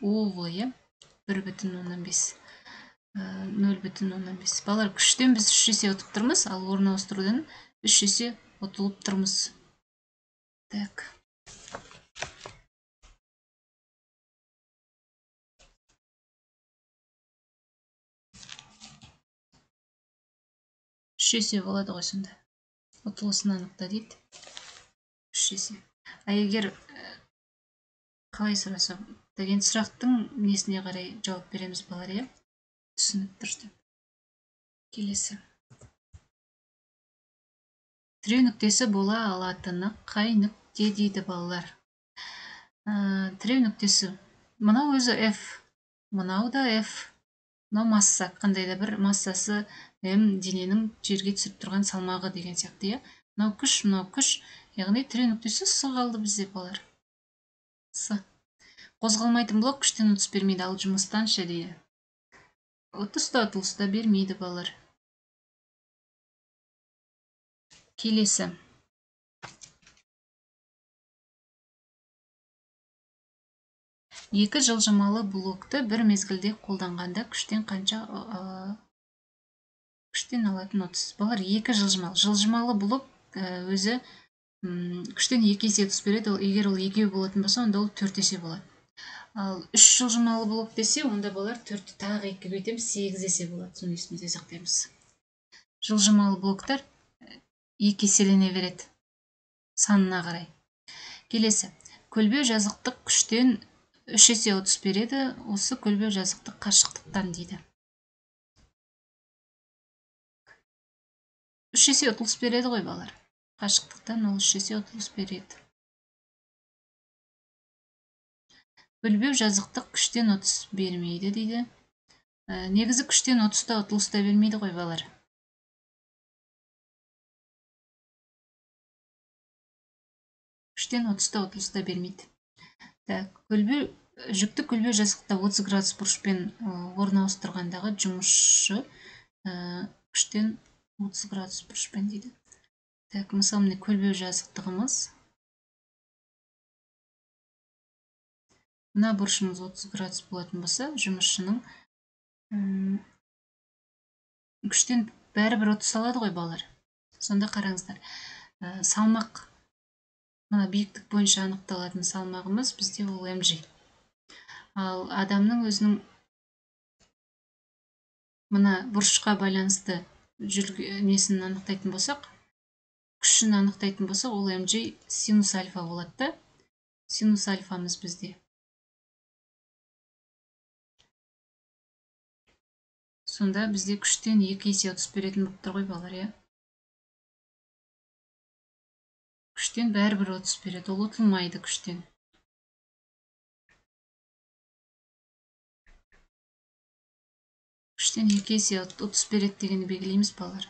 Овы, 1,15. 0,15. Балар, күштен біз 3 есе ұтып тұрмыз, ал орын ауыстырудан 3 есе ұтылып тұрмыз. Так. 3 есе болады ғой сонда. Ұтылысын анықта дейді. 3 есе. Егер қалай сұраса, деген сұрақтың несіне қарай жауап береміз балар, е? Түсініп тұрды. Келесі. Тіреу нүктесі бола алатыны қай нүкте дейді балалар? Тіреу нүктесі. Мынау өзі F. Мынау да F. Мынау масса. Қандай да бір массасы M дененің жерге түсіп тұрған салмағы деген сияқты. Мынау күш. Яғни тіреу нүктесі С қалды бізде балалар. С. Қозғалмайтын блок күштен 30 бермейді, ал жұмыстан ше дейді. 30-та бермейді балалар. Келесі. Екі жылжымалы блокты бір мезгілде қолданғанда күштен қанша күштен алатын 30. Балар, екі жылжымалы блок өзі күштен 2 есе 30 береді. Егер ол 2 болатын болса, онда ол 4 есе болады. Ал 3 жылжымалы блок десе, онда балар 4-ті тағы 2 көйтеміз, 8 есе болады. Соны есімізде сақтаймыз. Жылжымалы блоктар 2 еселене береді санына қарай. Келесі. Көлбеу жазықтық күштен 3 есе 30 береді. Осы көлбеу жазықтық қашықтықтан дейді. 3 есе 30 береді ғой балар. Қашықтықтан ол 3 есе 30 береді. Көлбеу жазықтық күштен 30 бермейді дейді. Негізі күштен 30-та 30-та бермейді ғой балар. Күштен 30-та 30-та бермейді. Жүкті көлбеу жазықтықта 30 градус бұрышпен орын ауыстырғандағы жұмысшы күштен 30 градус бұрышпен дейді. Мысалы, міне көлбеу жазықтығымыз. Мына бұрышымыз 30 градус болатын болса, жұмысшының күштен бәрібір 30 алады ғой балар. Сонда қараңыздар. Салмақ, мына биіктік бойынша анықталатын салмағымыз бізде ол mg. Ал адамның өзінің мына бұрышқа байланысты несін анықтайтын болсақ, күшін анықтайтын болсақ, ол mg синус альфа болады да. Синус альфамыз бізде. Сонда бізде күштен 2 есе 30 беретін болып тұр ғой балар, е? Күштен бәрібір 30 береді, ол ұтылмайды күштен. күштен 2 есе 30 береді дегенді белгілейміз балалар.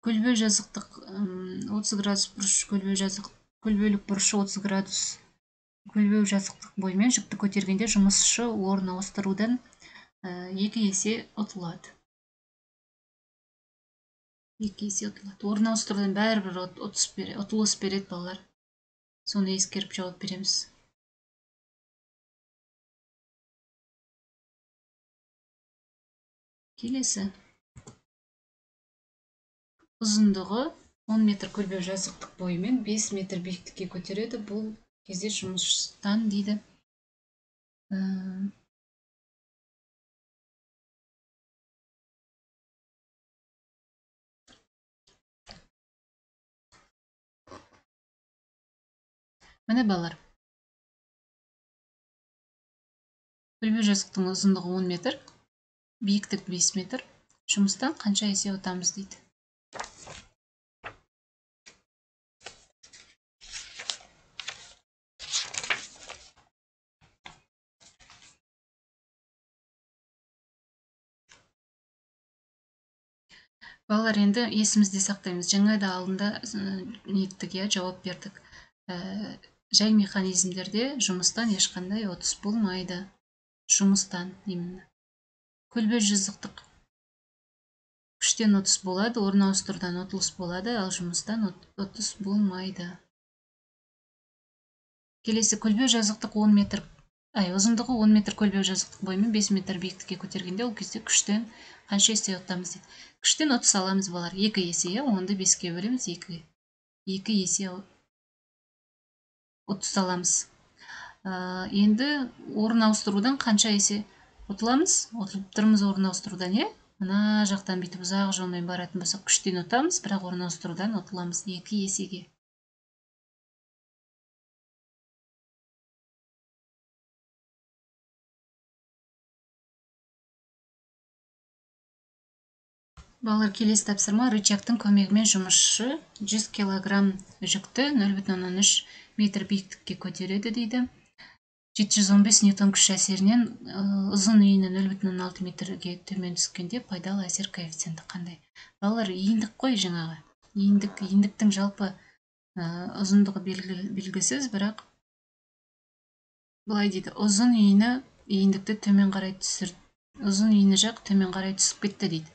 Көлбеу жазықтық 30 градус бұрыш, көлбеулік бұрышы 30 градус. Көлбеу жазықтық бойымен жүкті көтергенде жұмысшы орын ауыстырудан 2 есе ұтылады. 2 есе ұтылады. Орын ауыстырудан бәрібір ұтылыс береді балалар. Соны ескеріп жауап береміз. Келесі. Ұзындығы 10 метр көлбеу жазықтық бойымен 5 метр биіктікке көтереді. Бұл кезде жұмыстан дейді. Міне балалар. Көлбеу жазықтың ұзындығы 10 метр, биіктік 5 метр. Жұмыстан қанша есе ұтамыз дейді. Балалар, енді есімізде сақтаймыз. Жаңа да алдында неттік, жауап бердік. Жай механизмдерде жұмыстан ешқандай ұтыс болмайды. Жұмыстан именно. Көлбеу жазықтық күштен ұтыс болады, орын ауыстырудан ұтылыс болады, ал жұмыстан ұтыс болмайды. Келесі, көлбеу жазықтық 10 метр, ұзындығы 10 метр көлбеу жазықтық бойымен 5 метр биіктікке көтергенде, ол кезде күштен қанша есе ұтамыз дейді. Күштен ұтыс аламыз балар. 2 есе, 10-ды 5-ке бөлеміз, 2 есе ұтыс аламыз. Енді орын ауыстырудан қанша есе ұтыламыз? Ұтылып тұрмыз орын ауыстырудан, Мына жақтан бүйтіп ұзақ жолмен баратын болсақ, күштен ұтамыз, бірақ орын ауыстырудан ұтыламыз 2 есеге. Балалар, келесі тапсырма: рычагтың көмегімен жұмысшы 100 килограмм жүкті 0,3 метр биіктікке көтереді дейді. 715 ньютон күш әсерінен ұзын иіні 0,6 метрге төмен түскенде пайдалы әсер коэффициенті қандай? Балалар, иіндік қой жаңағы. Иіндіктің жалпы ұзындығы белгісіз, бірақ былай дейді: ұзын иіні иіндікті төмен қарай түсірді. Ұзын иіні жақ төмен қарай түсіп кетті дейді.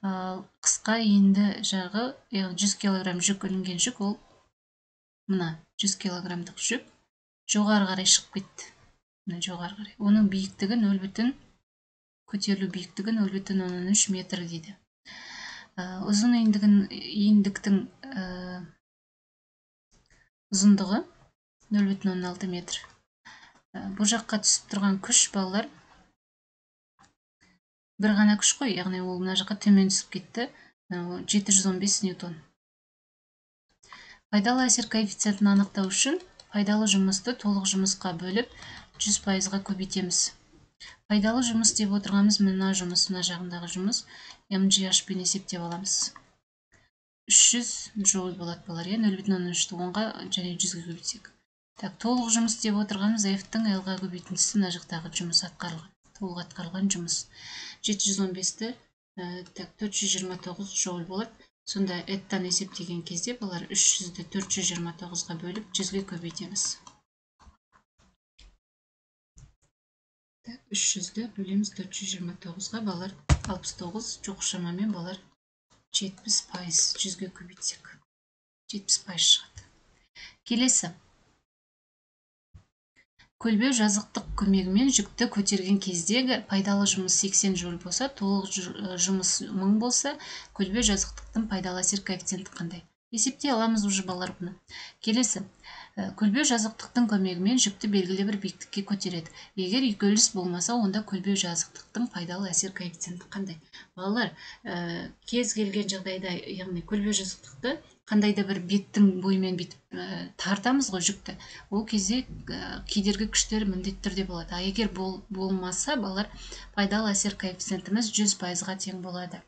Қысқа иінді жағы, 100 килограмм жүк ілінген жүк, ол мына 100 килограммдық жүк жоғары қарай шығып кетті. Жоғары қарай. Оның биіктігі көтерілу биіктігі 0,13 метр дейді. Ұзын иіндіктің ұзындығы 0,16 метр. Бұл жаққа түсіп тұрған күш, балалар, бір ғана күш қой, яғни ол мына жаққа төмен түсіп кетті. 715 ньютон. Пайдалы әсер коэффициентін анықтау үшін пайдалы жұмысты толық жұмысқа бөліп 100%-ға көбейтеміз. Пайдалы жұмыс деп отырғанымыз мына жұмыс, мына жағындағы жұмыс, MGH-пен есептеп аламыз. 300 джоуль болады балар, 0,13-ті 10-ға және 100-ге көбейтсек. Толық жұмыс деп отырғанымыз F-тің L-ға көбейтіндісі мына жақтағы жұмыс атқарылған. Толық атқарылған жұмыс. 715-ті 429 джоуль болады. Сонда эттан есептеген кезде балар 300-ді 429-ға бөліп 100-ге көбейтеміз. 300-ді бөлеміз 429-ға, балар 69, жоқ шамамен балар 70%, 100-ге көбейтсек 70% шығады. Келесі. Көлбеу жазықтық көмегімен жүкті көтерген кездегі пайдалы жұмыс 80 джоуль болса, толық жұмыс 1000 болса, көлбеу жазықтықтың пайдалы әсер коэффициенті қандай? Есепте аламыз уже балар бұны. Келесі. Көлбеу жазықтықтың көмегімен жүкті белгілі бір биіктікке көтереді. Егер үйкеліс болмаса, онда көлбеу жазықтықтың пайдалы әсер коэффициенті қандай? Балалар, кез келген жағдайда, яғни көлбеу жазықтықты қандай да бір беттің бойымен бетіп тартамыз ғой жүкті. Ол кезде кедергі күштер міндетті түрде болады. Егер болмаса, балалар, пайдалы әсер коэффициентіміз 100%-ға тең болады.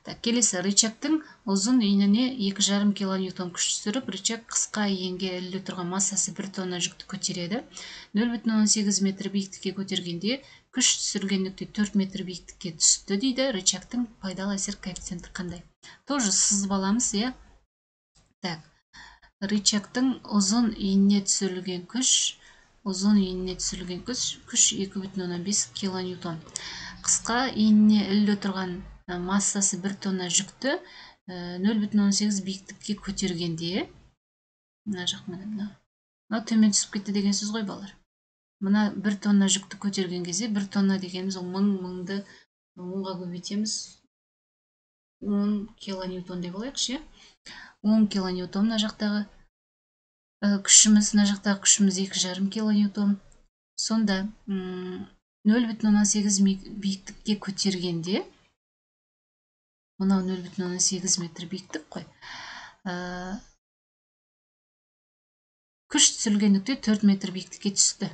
Келесі, рычагтың ұзын иініне 2,5 килоньютон күш түсіріп, рычаг қысқа иінге ілулі тұрған массасы 1 тонна жүкті көтереді. 0,18 метр биіктікке көтергенде күш түсірілген нүкте 4 метр биіктікке түсті дейді. Рычагтың пайдалы әсер коэффициенті қандай? Тоже сызып аламыз, иә? Рычагтың ұзын иініне түсірілген күш, күш 2,5 килоньютон. Қысқа иініне ілулі тұрған массасы 1 тонна жүкті 0,18 биіктікке көтергенде, мына жақ мына төмен түсіп кетті деген сөз ғой, балалар. Мына 1 тонна жүкті көтерген кезде 1 тонна дегеніміз ол мыңды 10-ға көбейтеміз, 10 килоньютон деп алайықшы. 10 килоньютон мына жақтағы күшіміз, 2,5 килоньютон. Сонда 0,18 биіктікке көтергенде, мынау 0,18 метр биіктік қой. Күш түсірілген нүкте 4 метр биіктікке түсті.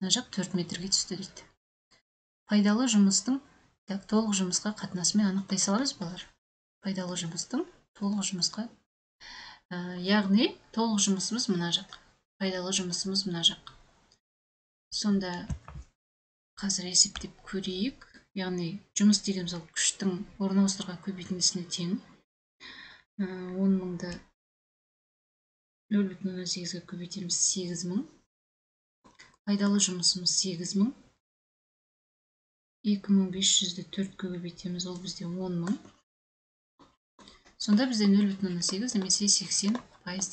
Мына жақ 4 метрге түсті дейді. Пайдалы жұмыстың толық жұмысқа қатынасымен анықтай саламыз, балалар. Пайдалы жұмыстың толық жұмысқа. Яғни толық жұмысымыз мына жақ. Пайдалы жұмысымыз мына жақ. Сонда қазір есептеп көрейік. Яғни жұмыс деген сол күштің орналастырған көбейтіндісіне тең. 10.000-ды 0,18-ге көбейтеміз 8.000. Пайдалы жұмысымыз 8.000. 2500-ді 4-ке көбейтеміз, ол бізде 10.000. Сонда бізде 0,18 немесе 80%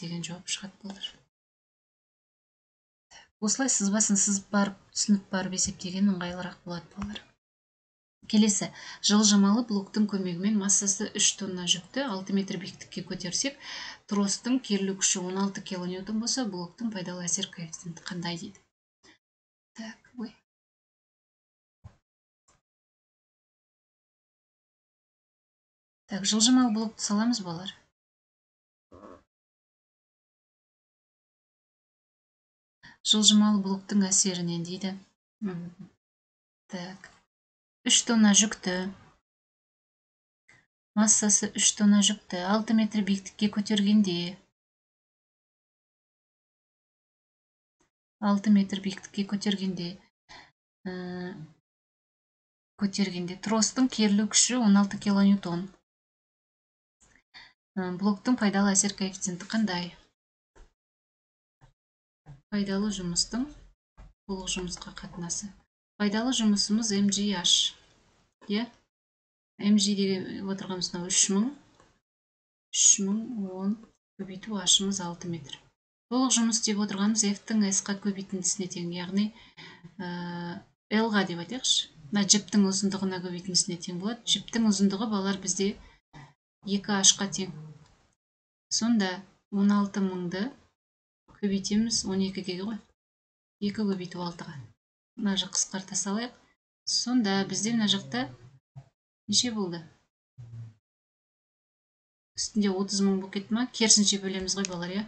деген жауап шығады, болар. Осылай сызбасын сызып барып, түсініп барып есептеген ыңғайлырақ болады, болар. Келесі, жылжымалы блоктың көмегімен массасы 3 тонна жүкті 6 метр биіктікке көтерсек, тростың керілу күші 16 килоньютон болса, блоктың пайдалы әсер коэффициенті қандай дейді. Жылжымалы блокты саламыз, балар. Жылжымалы блоктың әсерінен дейді. 3 тонна жүкті, массасы 3 тонна жүкті 6 метр биіктікке көтергенде, 6 метр биіктікке көтергенде тростың керілу күші 16 килоньютон. Блоктың пайдалы әсер коэффициенті қандай? Пайдалы жұмыстың толық жұмысқа қатынасы. Пайдалы жұмысымыз MGH. MG деген отырғанымыз 3000. 10 көбейту H-ымыз 6 метр. Толық жұмыс деп отырғанымыз F-тің S-қа көбейтіндісіне тең, яғни L-ға деп айтайықшы. Мына жіптің ұзындығына көбейтіндісіне тең болады. Жіптің ұзындығы, балар, бізде 2H-қа тең. Сонда 16.000-ды көбейтеміз 12-ге ғой. 2 көбейту 6-ға. Мына жақ қысқарта салайық. Сонда бізде мына жақта неше болды? Үстінде 30.000 болып кетті ма? Керісінше бөлеміз ғой, балар, иә?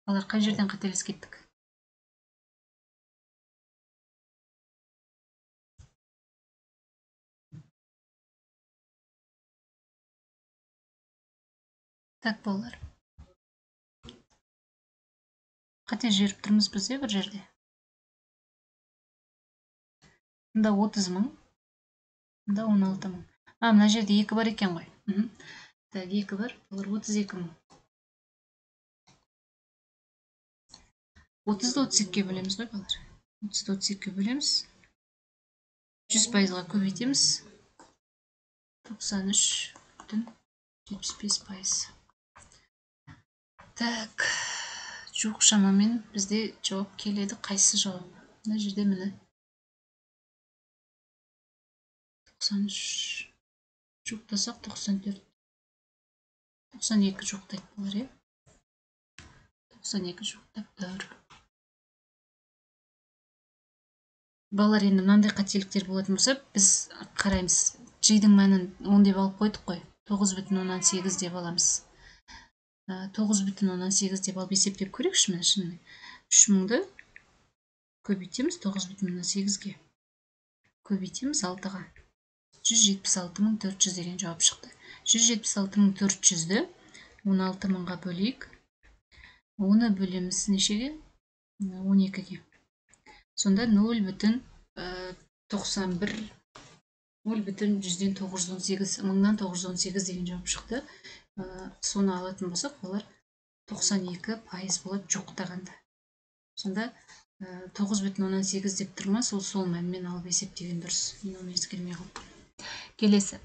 Балар, қай жерден қателес кеттік? Так, балар. Қате жеріп тұрмыз бізде бір жерде. Мұнда 30.000. Мұнда 16.000. Мына жерде 2 бар екен ғой. Так, 2 бар. Балар, 32.000. 30-ды 32-ге бөлеміз ғой, балар. 30-ды 32-ге бөлеміз. 100%-ға көбейтеміз. 93,75%. Так, жоқ, шамамен бізде жауап келеді. Қайсы жауап? Мына жерде міне 93 жоқтасақ 94, 92 жоқтайды, болар, 92 жоқтап дәуір. Балар, енді мынандай қателіктер болатын болса, біз қараймыз. G-дің мәнін 10 деп алып қойдық қой. 9,18 деп аламыз. 9,18 деп алып есептеп көрейікші, міне шынымен. 3000-ді көбейтеміз 9,8-ге. Көбейтеміз 6-ға. 176.400 деген жауап шықты. 176.400-ді 16.000-ға бөлейік. Оны бөлеміз нешеге? 12-ге. Сонда 0,91 0,918 деген жауап шықты. Соны алатын болсақ, олар 92% болады жоқтағанда. Сонда 9,18 деп тұрма, сол мәнмен алып есептеген дұрыс. Мен оны ескермей қалдым. Келесі.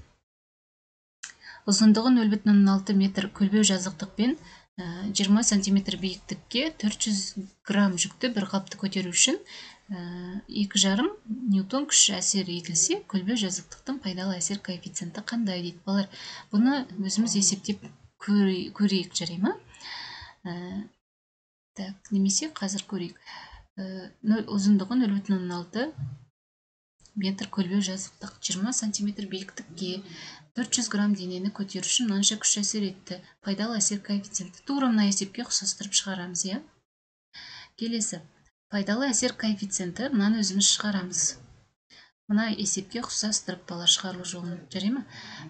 Ұзындығы 0,6 метр көлбеу жазықтықпен 20 сантиметр биіктікке 400 грамм жүкті бір қалыпты көтеру үшін 2,5 ньютон күш әсер етілсе, көлбеу жазықтықтың пайдалы әсер коэффициенті қандай дейді. Балар, бұны өзіміз есептеп көрейік, жарай ма? Так, немесе қазір көрейік. Ұзындығы 0,6 метр көлбеу жазықтық, 20 сантиметр биіктікке 400 грамм денені көтеру үшін мынанша күш әсер етті. Пайдалы әсер коэффициенті. Тура мына есепке ұқсастырып шығарамыз, иә? Келесі. Пайдалы әсер коэффициенті мынаны өзіміз шығарамыз. Мына есепке ұқсастырып балар шығарылу жолын, жарай ма?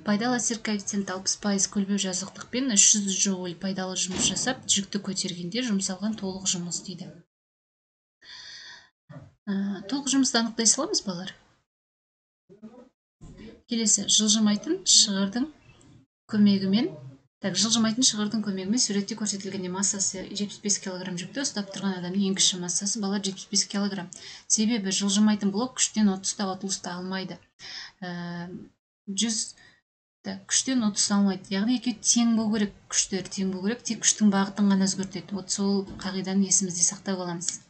Пайдалы әсер коэффициенті 60% көлбеу жазықтықпен 300 джоуль пайдалы жұмыс жасап, жүкті көтергенде жұмсалған толық жұмыс дейді. Толық жұмысты анықтай саламыз, балар. Келесі, жылжымайтын шығырдың көмегімен, суретте көрсетілгенде массасы 75 кг жүкті ұстап тұрған адамның ең кіші массасы балар 75 кг. Себебі жылжымайтын блок күштен 30-та ұтылысты алмайды. Күштен 30 алмайды. Яғни екеуі тең болу керек, күштер тең болу керек, тек күштің бағытын ғана өзгертеді. Сол қағиданы есімізде сақтап аламыз.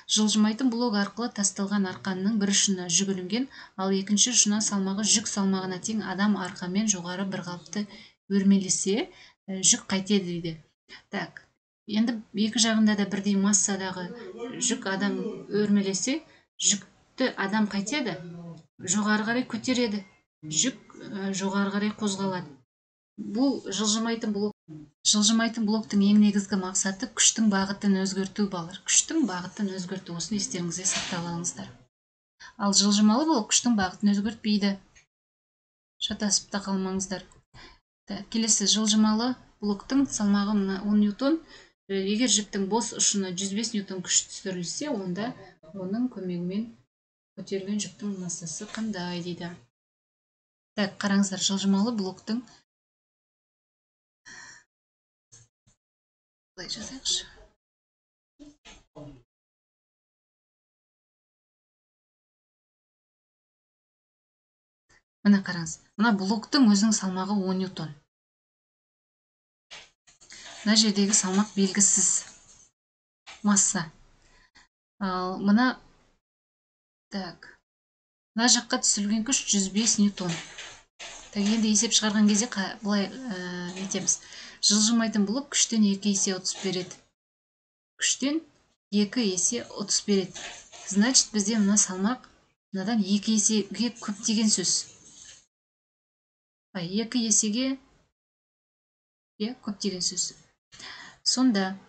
Жылжымайтын блок арқылы тасталған арқанның бір ұшына жүк ілінген, ал екінші ұшына салмағы жүк салмағына тең адам арқамен жоғары бір қалыпты өрмелесе, жүк қайтеді дейді. Так, енді екі жағында да бірдей массадағы жүк адам өрмелесе, жүкті адам қайтеді, жоғары қарай көтереді, жүк жоғары қарай қозғалады. Бұл жылжымайтын блоктың ең негізгі мақсаты күштің бағытын өзгерту, балар. Күштің бағытын өзгерту, осыны естеріңізге сақтап алыңыздар. Ал жылжымалы блок күштің бағытын өзгертпейді. Шатасып та қалмаңыздар. Келесі, жылжымалы блоктың салмағы 10 ньютон. Егер жіптің бос ұшына 105 ньютон күш түсірілсе, онда оның көмегімен көтерілген жүктің массасы қандай дейді. Так, қараңыздар, жылжымалы блоктың былай жазайықшы. Мына қараңыз, мына блоктың өзінің салмағы 10 ньютон. Мына жердегі салмақ белгісіз масса. Ал мына жаққа түсірілген күш 105 ньютон. Енді есеп шығарған кезде былай нетеміз. Жылжымайтын блок күштен 2 есе 30 береді. Күштен 2 есе 30 береді. Значит, бізде мына салмақ мынадан 2 есеге көп деген сөз. 2 есеге көп деген сөз. Сонда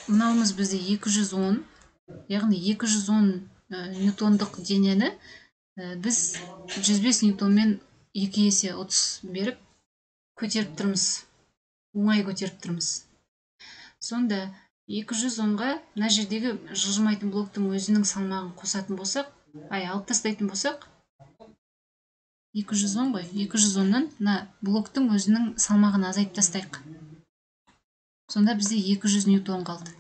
мынауымыз бізде 210, яғни 210 ньютондық денені біз 105 ньютонмен 2 есе 30 беріп көтеріп тұрмыз. Оңай көтеріп тұрмыз. Сонда 210-ға мына жердегі жылжымайтын блоктың өзінің салмағын қосатын болсақ, алып тастайтын болсақ, 210 ғой, 210-нан мына блоктың өзінің салмағын азайтып тастайық. Сонда бізде 200 ньютон қалды.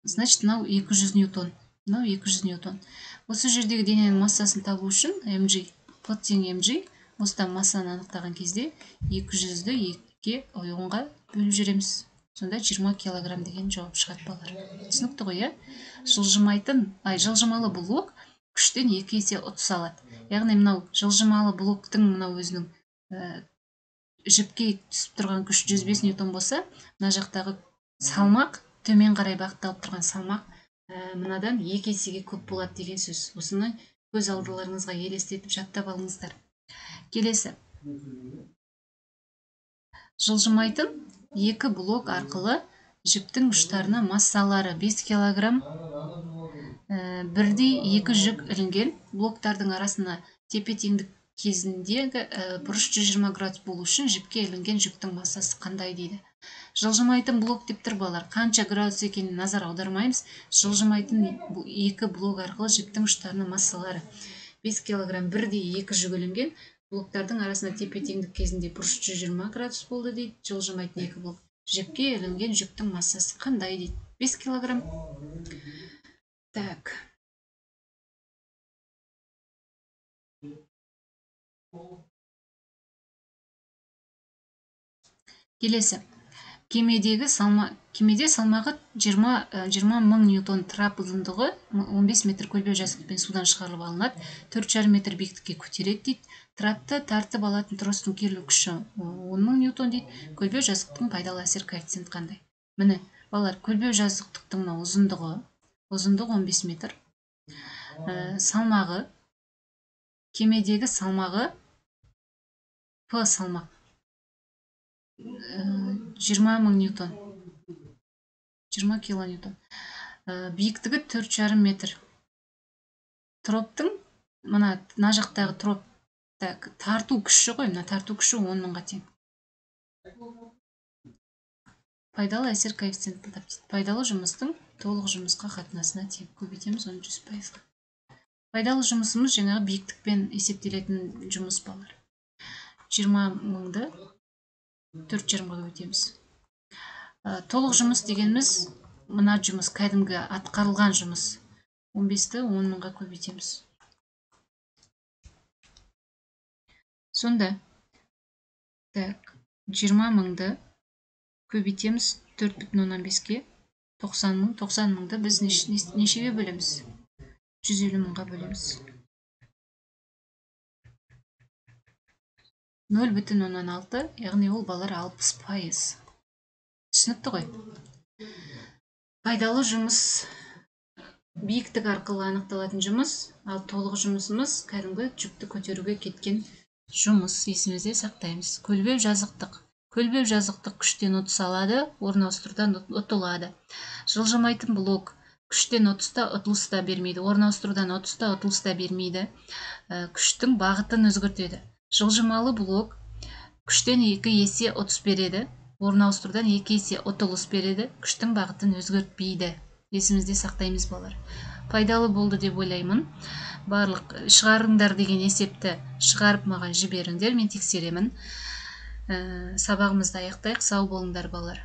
Значит, мынау 200 ньютон. Мынау 200 ньютон. Осы жердегі дененің массасын табу үшін mg плот тең mg, осыдан массаны анықтаған кезде 200-ді 2-ге 10-ға бөліп жүреміз. Сонда 20 килограмм деген жауап шығады, балар. Түсінікті ғой, жылжымалы блок күштен 2 есе 30 алады. Яғни мынау жылжымалы блоктың мынау өзінің жіпке түсіп тұрған күш 105 ньютон болса, мына жақтағы салмақ, төмен қарай бағытталып тұрған салмақ мынадан 2 есеге көп болады деген сөз. Осыны көз алдыларыңызға елестетіп жаттап алыңыздар. Келесі. Жылжымайтын екі блок арқылы жіптің ұштарына массалары 5 килограмм, бірдей 2 жүк ілінген блоктардың арасына тепе-теңдік кезіндегі бұрыш 120 градус болу үшін жіпке ілінген жүктің массасы қандай дейді. Жылжымайтын блок деп тұр балалар. Қанша градус екенін назар аудармаймыз. Жылжымайтын екі блок арқылы жіптің ұштарына массалары 5 килограмм, бірдей 2 жүк ілінген блоктардың арасына тепе-теңдік кезінде бұрыш 120 градус болды дейді. Жылжымайтын екі блок. Жіпке ілінген жүктің массасы қандай дейді. 5 килограмм. Так. Келесі. Кемеде салмағы 20 мың ньютон, трап ұзындығы 15 метр, көлбеу жазықтықпен судан шығарылып алынады, 4,5 метр биіктікке көтереді дейді. Трапты тартып алатын тростың керілу күші 10 мың ньютон дейді. Көлбеу жазықтықтың пайдалы әсер коэффициенті қандай? Міне, балалар, көлбеу жазықтықтың ұзындығы 15 метр. Салмағы, кемедегі салмағы П салмақ 20 мың ньютон, 20 килоньютон. Биіктігі 4,5 метр. Троптың, мына жақтағы троп тарту күші ғой, мына тарту күші 10 мыңға тең. Пайдалы әсер коэффициенті тапты. Пайдалы жұмыстың толық жұмысқа қатынасына тең. Көбейтеміз 100%. Пайдалы жұмысымыз жаңағы биіктікпен есептелетін жұмыс балалар. 20 мыңды 4,5-ға көбейтеміз. Толық жұмыс дегеніміз мына жұмыс, кәдімгі атқарылған жұмыс. 15-ті 10 мыңға көбейтеміз. Сонда 20 мыңды көбейтеміз 4,15-ге, 90 мың. 90 мыңды біз нешеге бөлеміз? 150 мыңға бөлеміз. 0,16, яғни ол балар 60%. Түсінікті ғой. Пайдалы жұмыс биіктік арқылы анықталатын жұмыс, ал толық жұмысымыз кәдімгі жүкті көтеруге кеткен жұмыс. Есімізде сақтаймыз. Көлбеу жазықтық. Көлбеу жазықтық күштен 30 алады, орын ауыстырудан ұтылады. Жылжымайтын блок күштен 30-та ұтылыста бермейді, орын ауыстырудан 30-та ұтылыста бермейді. Күштің бағытын өзгертеді. Жылжымалы блок күштен 2 есе 30 береді, орын ауыстырудан 2 есе ұтылыс береді, күштің бағытын өзгертпейді. Есімізде сақтаймыз балар. Пайдалы болды деп ойлаймын. Барлық шығарыңдар деген есепті шығарып маған жіберіңдер, мен тексеремін. Сабағымызды аяқтайық. Сау болыңдар балар.